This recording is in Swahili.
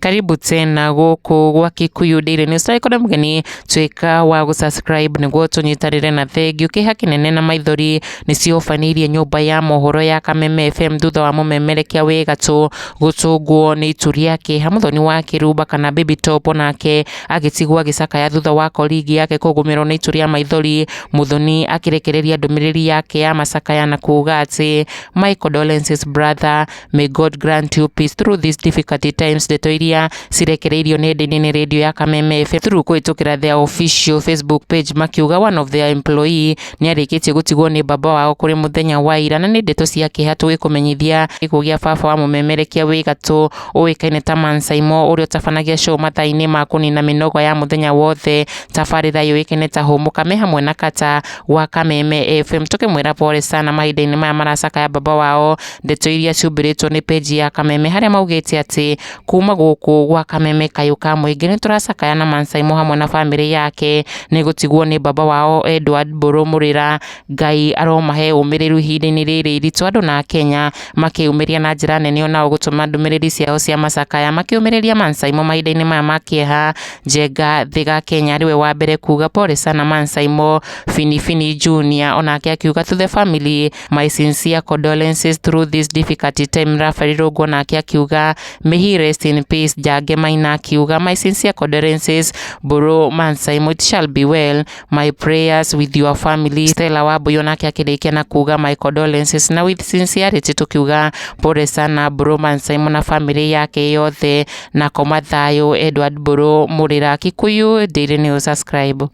Karibu tena gũkũ gwa Kikuyu Daily News. Tũraikona mgeni twĩka wa gũsubscribe nĩguo tũnyitanĩre na thengio kĩha kĩnene na maithori nĩciobanĩirie nyũmba ya mohoro ya Kameme FM thutha wa mũmemerekia wĩ gatũ gũtũngwo nĩ itu rĩake. Mũthoni wa Kĩrumba kana Baby Top nake agĩtigwo Gûcakaya thutha wa koligi yake kũgũmĩrwo nĩ itu rĩa maithori. Mũthoni akĩrekereria ndũmĩrĩri yake ya macakaya na kuuga atĩ my condolences brother, may God grant you peace through these difficult times. Ndeto iria cirekereirio nenda-inĩ radio ya Kameme FM through kũhĩtũkĩra their official Facebook page makiuga one of their employee nĩarĩkĩtie gũtigwo nĩ baba wao kũrĩ mũthenya wa ira, na nĩ ndeto cia kĩeha tũgĩkũmenyithia gĩkuũ gĩa baba wa mũmemerekia wĩ gatũ ũĩkaine ta ManSimo ũrĩa ũtabanagia show mathaa-inĩ ma kũnina mĩnoga ya mũthenya wothe. Tabarĩra yũĩkaine ta Hũmũkame hamwe na Kata wa Kameme FM tũkĩmwĩra pole sana mahinda-inĩ maya maracakaya baba wao. Ndeto iria ciumbĩrĩtwo nĩ page ya Kameme harĩa maugĩte atĩ kuma gũkũ gwa Kameme kayũ ka mũingĩ nĩtũracakaya na ManSimo hamwe na family yake nĩ gũtigwo nĩ baba wao Edward Mbũrũ Mũrĩra. Ngai aromahe ũmĩrĩru ihinda-inĩ rĩrĩ iritũ. Andũ na Kenya makĩũmĩria na njĩra nene onao gũtũma ndũmĩrĩri ciao cia macakaya makĩũmĩrĩria ManSimo mahinda-inĩ maya ma kĩeha. Njenga Thĩga Kenya arĩwe wa mbere kuga pole sana ManSimo. Fini Junior onake akiuga to the family my sincere condolences through this difficult time. Rafael Rogo nake akiuga may he rest in peace. Jage Maina akiuga my sincere condolences Mbũrũ ManSimo, it shall be well, my prayers with your family. Stella Wambũi nake akĩrĩkia na kuga my condolences na with sincerity tukiuga pole sana Mbũrũ ManSimo na family yake yothe na koma thayũ. Edward Mbũrũ Mũrĩra. Kikuyu Daily News, subscribe.